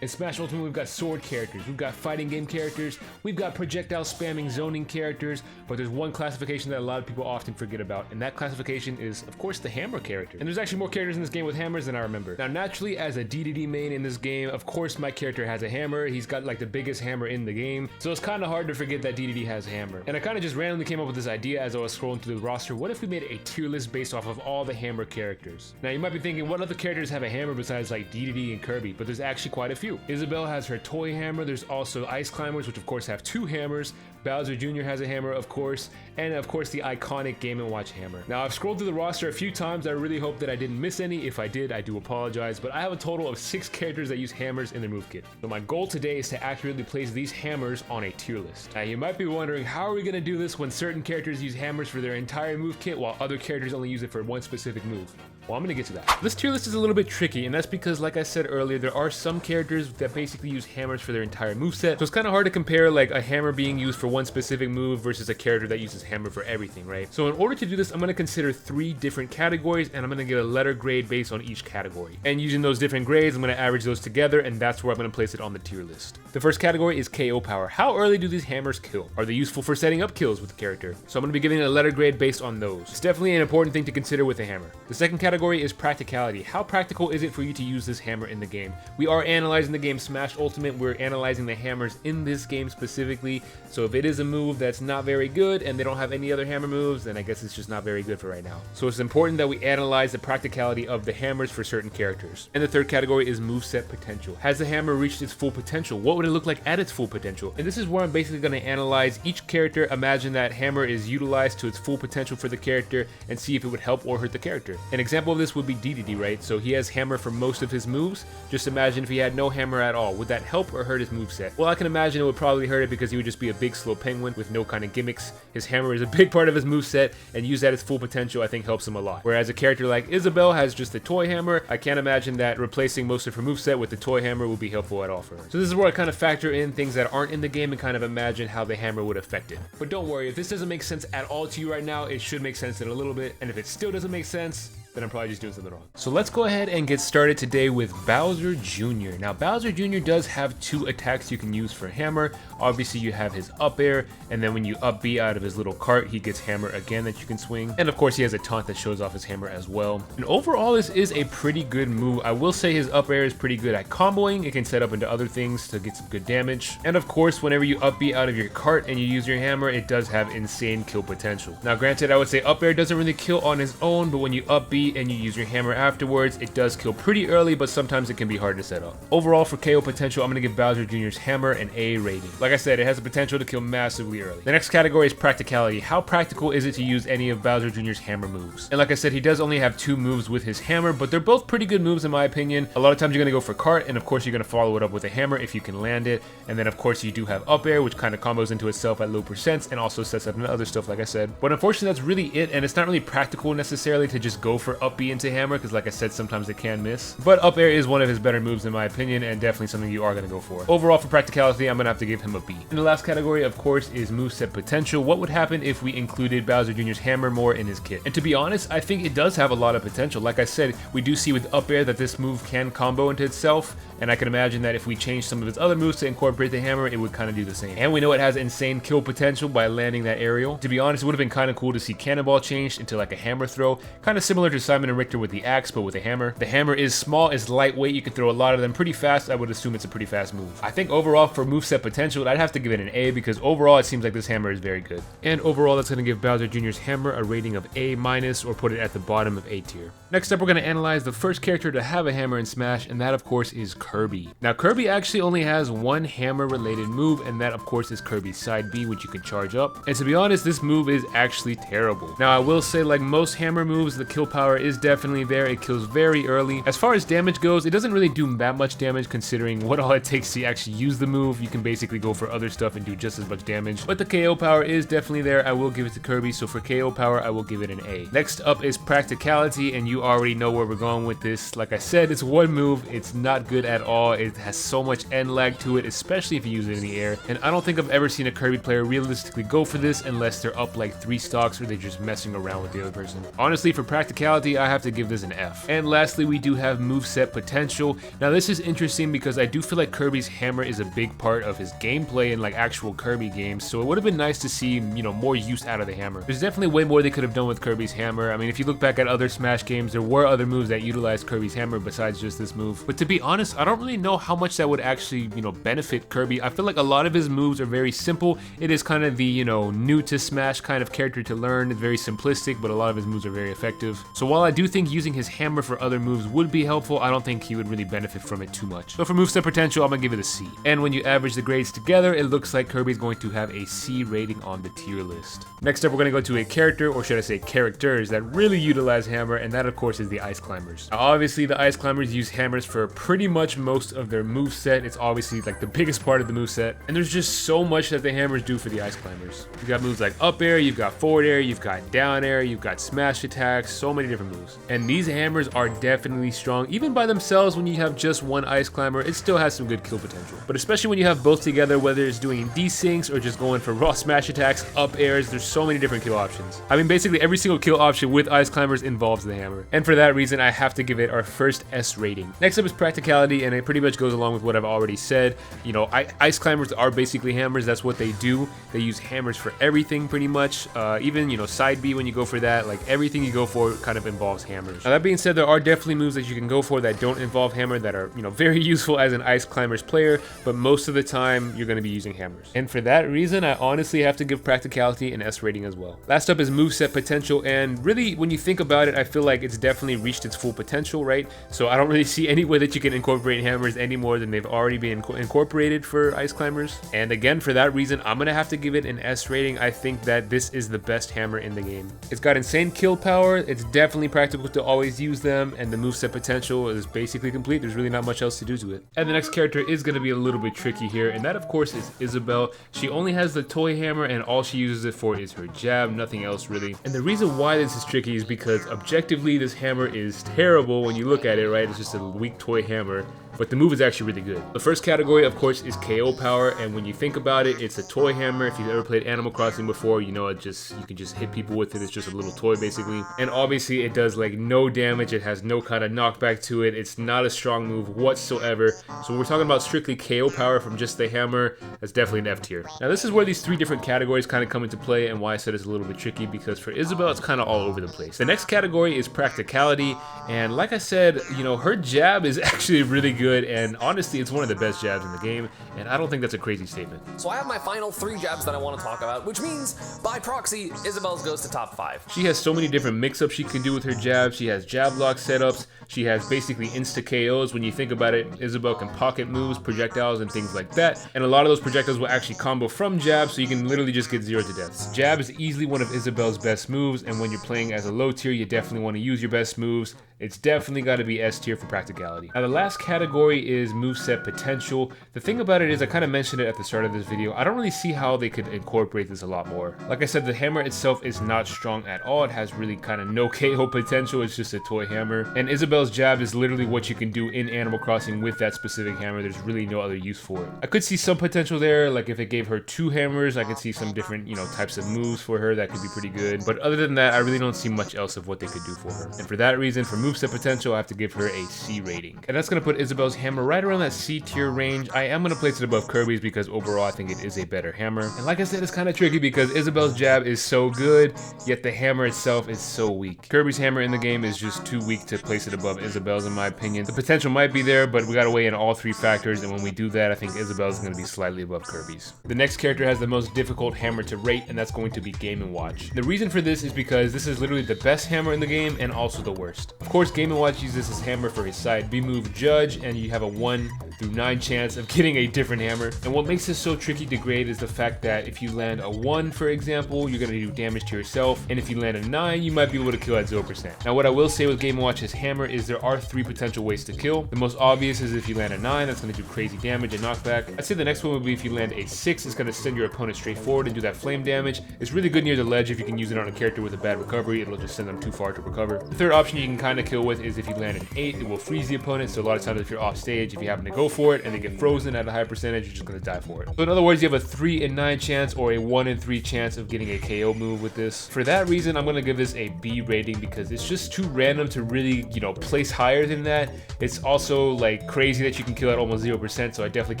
In Smash Ultimate, we've got sword characters, we've got fighting game characters, we've got projectile spamming zoning characters, but there's one classification that a lot of people often forget about, and that classification is, of course, the hammer character. And there's actually more characters in this game with hammers than I remember. Now, naturally, as a Dedede main in this game, of course, my character has a hammer. He's got like the biggest hammer in the game, so it's kind of hard to forget that Dedede has a hammer. And I kind of just randomly came up with this idea as I was scrolling through the roster. What if we made a tier list based off of all the hammer characters? Now, you might be thinking, what other characters have a hammer besides like Dedede and Kirby? But there's actually quite a few. Isabelle has her toy hammer. There's also Ice Climbers, which of course have 2 hammers. Bowser Jr. has a hammer, of course, and of course the iconic Game & Watch hammer. Now, I've scrolled through the roster a few times. I really hope that I didn't miss any. If I did, I do apologize, but I have a total of 6 characters that use hammers in their move kit. So my goal today is to accurately place these hammers on a tier list. Now, you might be wondering, how are we going to do this when certain characters use hammers for their entire move kit while other characters only use it for one specific move? Well, I'm going to get to that. This tier list is a little bit tricky, and that's because, like I said earlier, there are some characters that basically use hammers for their entire moveset, so it's kind of hard to compare like a hammer being used for one specific move versus a character that uses hammer for everything, right? So in order to do this, I'm going to consider 3 different categories, and I'm going to give a letter grade based on each category. And using those different grades, I'm going to average those together, and that's where I'm going to place it on the tier list. The first category is KO power. How early do these hammers kill? Are they useful for setting up kills with the character? So I'm going to be giving it a letter grade based on those. It's definitely an important thing to consider with a hammer. The second category is practicality. How practical is it for you to use this hammer in the game? We are analyzing the game Smash Ultimate. We're analyzing the hammers in this game specifically. So if it is a move that's not very good and they don't have any other hammer moves, then I guess it's just not very good for right now. So it's important that we analyze the practicality of the hammers for certain characters. And the third category is Moveset Potential. Has the hammer reached its full potential? What would it look like at its full potential? And this is where I'm basically going to analyze each character, imagine that hammer is utilized to its full potential for the character, and see if it would help or hurt the character. An example of this would be Dedede, right? So he has hammer for most of his moves. Just imagine if he had no hammer at all. Would that help or hurt his moveset? Well, I can imagine it would probably hurt it because he would just be a big slow penguin with no kind of gimmicks. His hammer is a big part of his moveset, and use that at its full potential I think helps him a lot. Whereas a character like Isabelle has just a toy hammer, I can't imagine that replacing most of her moveset with the toy hammer would be helpful at all for her. So this is where I kind of factor in things that aren't in the game and kind of imagine how the hammer would affect it. But don't worry, if this doesn't make sense at all to you right now, it should make sense in a little bit, and if it still doesn't make sense, then I'm probably just doing something wrong. So let's go ahead and get started today with Bowser Jr. Now, Bowser Jr. does have 2 attacks you can use for hammer. Obviously, you have his up air, and then when you up B out of his little cart, he gets hammer again that you can swing. And of course, he has a taunt that shows off his hammer as well. And overall, this is a pretty good move. I will say his up air is pretty good at comboing. It can set up into other things to get some good damage. And of course, whenever you up B out of your cart and you use your hammer, it does have insane kill potential. Now, granted, I would say up air doesn't really kill on his own, but when you up B and you use your hammer afterwards, it does kill pretty early, but sometimes it can be hard to set up. Overall, for KO potential, I'm going to give Bowser Jr.'s hammer an A rating. Like I said, it has the potential to kill massively early. The next category is practicality. How practical is it to use any of Bowser Jr.'s hammer moves? And like I said, he does only have 2 moves with his hammer, but they're both pretty good moves in my opinion. A lot of times you're going to go for cart, and of course you're going to follow it up with a hammer if you can land it. And then of course you do have up air, which kind of combos into itself at low percents and also sets up into other stuff like I said. But unfortunately, that's really it, and it's not really practical necessarily to just go for up B into hammer, because like I said, sometimes it can miss. But up air is one of his better moves in my opinion, and definitely something you are going to go for. Overall, for practicality, I'm going to have to give him a B. And the last category, of course, is Moveset Potential. What would happen if we included Bowser Jr.'s hammer more in his kit? And to be honest, I think it does have a lot of potential. Like I said, we do see with up air that this move can combo into itself, and I can imagine that if we change some of his other moves to incorporate the hammer, it would kind of do the same. And we know it has insane kill potential by landing that aerial. To be honest, it would have been kind of cool to see Cannonball changed into like a hammer throw, kind of similar to Simon and Richter with the axe, but with a hammer. The hammer is small, it's lightweight, you can throw a lot of them pretty fast. I would assume it's a pretty fast move. I think overall for moveset potential, I'd have to give it an A, because overall it seems like this hammer is very good. And overall, that's going to give Bowser Jr.'s hammer a rating of A-, or put it at the bottom of A tier. Next up, we're going to analyze the first character to have a hammer in Smash, and that of course is Kirby. Now, Kirby actually only has 1 hammer related move, and that of course is Kirby's side B, which you can charge up. And to be honest, this move is actually terrible. Now, I will say, like most hammer moves, the kill power is definitely there. It kills very early. As far as damage goes, it doesn't really do that much damage considering what all it takes to actually use the move. You can basically go for other stuff and do just as much damage, but the KO power is definitely there. I will give it to Kirby, so for KO power, I will give it an A. Next up is Practicality, and you already know where we're going with this. Like I said, it's 1 move. It's not good at all. It has so much end lag to it, especially if you use it in the air, and I don't think I've ever seen a Kirby player realistically go for this unless they're up like 3 stocks or they're just messing around with the other person. Honestly, for Practicality, Practicality, I have to give this an F. And lastly, we do have Moveset Potential. Now this is interesting because I do feel like Kirby's hammer is a big part of his gameplay in like actual Kirby games, so it would have been nice to see, you know, more use out of the hammer. There's definitely way more they could have done with Kirby's hammer. I mean, if you look back at other Smash games, there were other moves that utilized Kirby's hammer besides just this move. But to be honest, I don't really know how much that would actually, you know, benefit Kirby. I feel like a lot of his moves are very simple. It is kind of the, you know, new to Smash kind of character to learn. It's very simplistic, but a lot of his moves are very effective. So while I do think using his hammer for other moves would be helpful, I don't think he would really benefit from it too much. So for Moveset Potential, I'm gonna give it a C. And when you average the grades together, it looks like Kirby's going to have a C rating on the tier list. Next up, we're gonna go to a character, or should I say characters, that really utilize hammer, and that of course is the Ice Climbers. Now, obviously, the Ice Climbers use hammers for pretty much most of their moveset. It's obviously like the biggest part of the moveset, and there's just so much that the hammers do for the Ice Climbers. You've got moves like up air, you've got forward air, you've got down air, you've got smash attacks, so many different moves. And these hammers are definitely strong. Even by themselves, when you have just one Ice Climber, it still has some good kill potential. But especially when you have both together, whether it's doing desyncs or just going for raw smash attacks, up airs, there's so many different kill options. I mean, basically every single kill option with Ice Climbers involves the hammer. And for that reason, I have to give it our first S rating. Next up is Practicality, and it pretty much goes along with what I've already said. You know, Ice Climbers are basically hammers. That's what they do. They use hammers for everything pretty much. Even, you know, side B when you go for that, like everything you go for kind of involves hammers. Now that being said, there are definitely moves that you can go for that don't involve hammer that are, you know, very useful as an Ice Climbers player, but most of the time you're going to be using hammers. And for that reason, I honestly have to give Practicality an S rating as well. Last up is Moveset Potential, and really when you think about it, I feel like it's definitely reached its full potential, right? So I don't really see any way that you can incorporate hammers any more than they've already been incorporated for Ice Climbers. And again, for that reason, I'm gonna have to give it an S rating. I think that this is the best hammer in the game. It's got insane kill power, it's definitely practical to always use them, and the Moveset Potential is basically complete. There's really not much else to do to it. And the next character is gonna be a little bit tricky here, and that of course is Isabelle. She only has the toy hammer, and all she uses it for is her jab, nothing else really. And the reason why this is tricky is because objectively this hammer is terrible when you look at it, right? It's just a weak toy hammer, but the move is actually really good. The first category, of course, is KO power, and when you think about it, it's a toy hammer. If you've ever played Animal Crossing before, you know you can just hit people with it. It's just a little toy basically. And obviously it does like no damage. It has no kind of knockback to it. It's not a strong move whatsoever. So when we're talking about strictly KO power from just the hammer, that's definitely an F tier. Now this is where these three different categories kind of come into play, and why I said it's a little bit tricky, because for Isabelle, it's kind of all over the place. The next category is Practicality, and like I said, you know, her jab is actually really good, and honestly, it's one of the best jabs in the game, and I don't think that's a crazy statement. So I have my final 3 jabs that I want to talk about, which means, by proxy, Isabelle's goes to top 5. She has so many different mix-ups she can do with her jabs. She has jab lock setups. She has basically insta-KOs. When you think about it, Isabelle can pocket moves, projectiles, and things like that, and a lot of those projectiles will actually combo from jab, so you can literally just get 0 to deaths. Jab is easily one of Isabelle's best moves, and when you're playing as a low tier, you definitely want to use your best moves. It's definitely got to be S tier for Practicality. Now the last category is Moveset Potential. The thing about it is, I kind of mentioned it at the start of this video, I don't really see how they could incorporate this a lot more. Like I said, the hammer itself is not strong at all. It has really kind of no KO potential. It's just a toy hammer. And Isabelle's jab is literally what you can do in Animal Crossing with that specific hammer. There's really no other use for it. I could see some potential there, like if it gave her 2 hammers, I could see some different, you know, types of moves for her that could be pretty good. But other than that, I really don't see much else of what they could do for her. And for that reason, for Moveset Potential, I have to give her a C rating. And that's going to put Isabelle's hammer right around that C tier range. I am going to place it above Kirby's because overall I think it is a better hammer. And like I said, it's kind of tricky because Isabelle's jab is so good, yet the hammer itself is so weak. Kirby's hammer in the game is just too weak to place it above Isabelle's in my opinion. The potential might be there, but we got to weigh in all 3 factors, and when we do that, I think Isabelle's going to be slightly above Kirby's. The next character has the most difficult hammer to rate, and that's going to be Game & Watch. The reason for this is because this is literally the best hammer in the game and also the worst. Of course, Game & Watch uses his hammer for his side B move Judge, and you have a 1 through 9 chance of getting a different hammer. And what makes this so tricky to grade is the fact that if you land a 1, for example, you're going to do damage to yourself, and if you land a 9, you might be able to kill at 0%. Now what I will say with Game & Watch's hammer is there are 3 potential ways to kill. The most obvious is if you land a 9, that's going to do crazy damage and knockback. I'd say the next one would be if you land a 6, it's going to send your opponent straight forward and do that flame damage. It's really good near the ledge if you can use it on a character with a bad recovery. It'll just send them too far to recover. The third option you can kind of kill with is if you land an 8, it will freeze the opponent. So a lot of times if you're off stage, if you happen to go for it and they get frozen at a high percentage, you're just gonna die for it. So in other words, you have a 3 in 9 chance or a 1 in 3 chance of getting a KO move with this. For that reason, I'm gonna give this a B rating because it's just too random to really, place higher than that. It's also like crazy that you can kill at almost 0%, so I definitely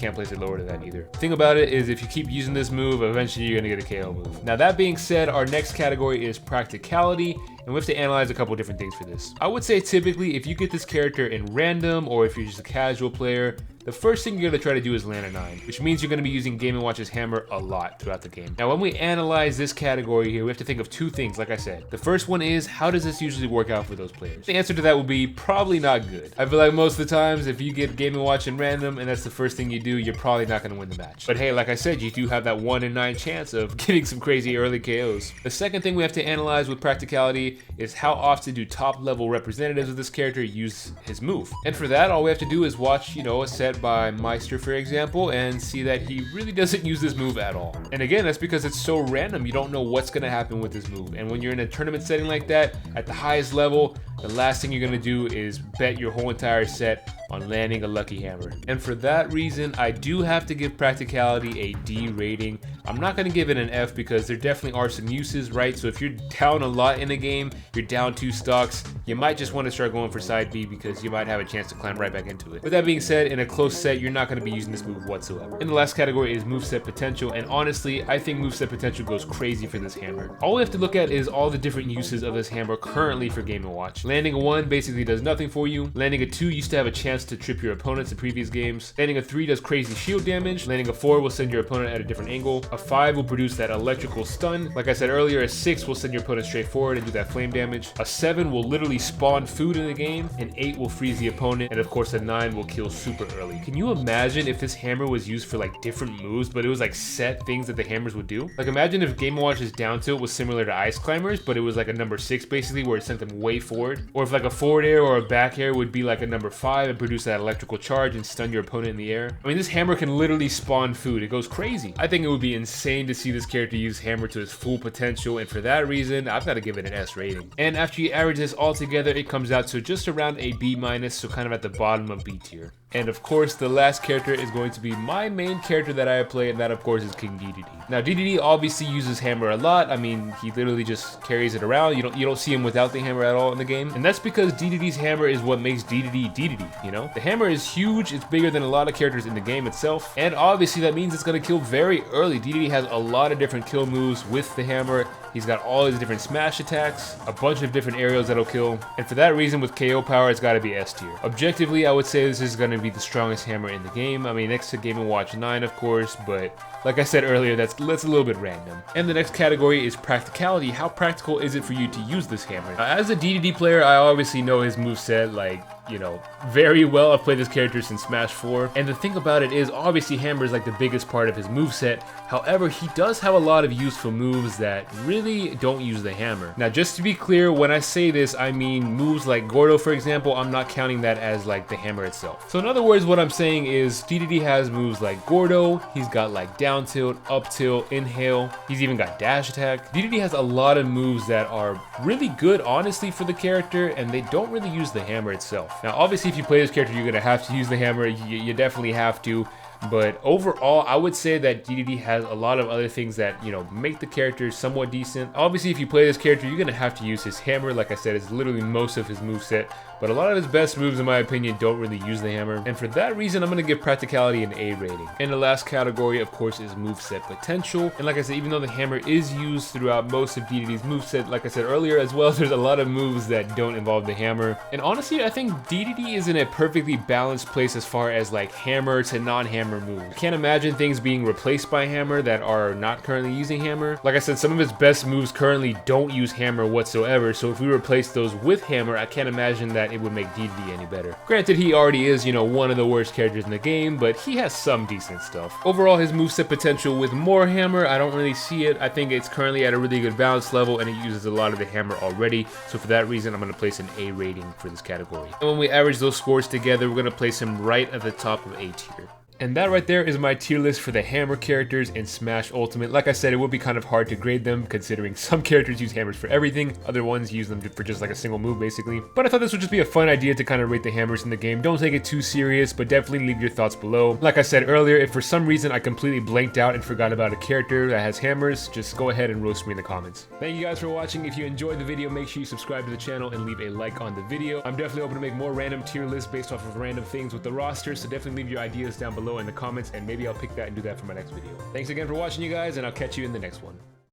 can't place it lower than that either. The thing about it is if you keep using this move, eventually you're gonna get a KO move. Now that being said, our next category is Practicality, and we have to analyze a couple different things for this. I would say typically if you get this character in random or if you're just a casual player, the first thing you're gonna try to do is land a 9, which means you're gonna be using Game & Watch's hammer a lot throughout the game. Now when we analyze this category here, we have to think of two things, like I said. The first one is, how does this usually work out for those players? The answer to that would be probably not good. I feel like most of the times, if you get Game & Watch in random and that's the first thing you do, you're probably not gonna win the match. But hey, like I said, you do have that 1 in 9 chance of getting some crazy early KOs. The second thing we have to analyze with Practicality is how often do top level representatives of this character use his move. And for that, all we have to do is watch, a set by Meister, for example, and see that he really doesn't use this move at all. And again, that's because it's so random, you don't know what's gonna happen with this move. And when you're in a tournament setting like that, at the highest level, the last thing you're gonna do is bet your whole entire set on landing a lucky hammer. And for that reason, I do have to give Practicality a D rating. I'm not gonna give it an F because there definitely are some uses, right? So if you're down a lot in a game, you're down 2 stocks, you might just want to start going for side B because you might have a chance to climb right back into it. With that being said, in a close set, you're not gonna be using this move whatsoever. And the last category is Moveset Potential, and honestly, I think Moveset Potential goes crazy for this hammer. All we have to look at is all the different uses of this hammer currently for Game & Watch. Landing a 1 basically does nothing for you. Landing a 2 used to have a chance to trip your opponents in previous games. Landing a 3 does crazy shield damage. Landing a 4 will send your opponent at a different angle. A 5 will produce that electrical stun. Like I said earlier, a 6 will send your opponent straight forward and do that flame damage. A 7 will literally spawn food in the game. An 8 will freeze the opponent. And of course, a 9 will kill super early. Can you imagine if this hammer was used for like different moves, but it was like set things that the hammers would do? Like imagine if Game & Watch's down tilt was similar to Ice Climbers, but it was like a number 6 basically, where it sent them way forward. Or if like a forward air or a back air would be like a number 5 and produce that electrical charge and stun your opponent in the air. I mean, this hammer can literally spawn food. It goes crazy. I think it would be insane to see this character use hammer to its full potential, and for that reason, I've got to give it an S rating. And after you average this all together, it comes out to just around a B-, so kind of at the bottom of B tier. And of course, the last character is going to be my main character that I play, and that of course is King Dedede. Now, Dedede obviously uses hammer a lot. I mean, he literally just carries it around. You don't see him without the hammer at all in the game. And that's because Dedede's hammer is what makes Dedede Dedede, The hammer is huge. It's bigger than a lot of characters in the game itself. And obviously that means it's gonna kill very early. Dedede has a lot of different kill moves with the hammer. He's got all his different smash attacks, a bunch of different aerials that'll kill, and for that reason with KO power it's gotta be S tier. Objectively, I would say this is gonna be the strongest hammer in the game. I mean, next to Game & Watch 9 of course, but like I said earlier, that's a little bit random. And the next category is Practicality. How practical is it for you to use this hammer? As a Dedede player, I obviously know his moveset like, very well. I've played this character since Smash 4. And the thing about it is, obviously hammer is like the biggest part of his moveset. However, he does have a lot of useful moves that really don't use the hammer. Now, just to be clear, when I say this, I mean moves like Gordo, for example. I'm not counting that as like the hammer itself. So in other words, what I'm saying is Dedede has moves like Gordo. He's got like down tilt, up tilt, inhale. He's even got dash attack. Dedede has a lot of moves that are really good, honestly, for the character, and they don't really use the hammer itself. Now, obviously, if you play this character, you're gonna have to use the hammer. You definitely have to. But overall, I would say that Dedede has a lot of other things that, make the character somewhat decent. Obviously, if you play this character, you're gonna have to use his hammer. Like I said, it's literally most of his moveset. But a lot of his best moves, in my opinion, don't really use the hammer. And for that reason, I'm gonna give Practicality an A rating. And the last category, of course, is Moveset Potential. And like I said, even though the hammer is used throughout most of Dedede's moveset, like I said earlier as well, there's a lot of moves that don't involve the hammer. And honestly, I think Dedede is in a perfectly balanced place as far as like hammer to non-hammer moves. I can't imagine things being replaced by hammer that are not currently using hammer. Like I said, some of his best moves currently don't use hammer whatsoever. So if we replace those with hammer, I can't imagine that it would make Dedede any better. Granted, he already is, one of the worst characters in the game, but he has some decent stuff. Overall, his moveset potential with more hammer, I don't really see it. I think it's currently at a really good balance level, and it uses a lot of the hammer already. So for that reason, I'm going to place an A rating for this category. And when we average those scores together, we're going to place him right at the top of A tier. And that right there is my tier list for the hammer characters in Smash Ultimate. Like I said, it will be kind of hard to grade them considering some characters use hammers for everything, other ones use them for just like a single move basically. But I thought this would just be a fun idea to kind of rate the hammers in the game. Don't take it too serious, but definitely leave your thoughts below. Like I said earlier, if for some reason I completely blanked out and forgot about a character that has hammers, just go ahead and roast me in the comments. Thank you guys for watching. If you enjoyed the video, make sure you subscribe to the channel and leave a like on the video. I'm definitely open to make more random tier lists based off of random things with the roster, so definitely leave your ideas down below in the comments and maybe I'll pick that and do that for my next video. Thanks again for watching, you guys, and I'll catch you in the next one.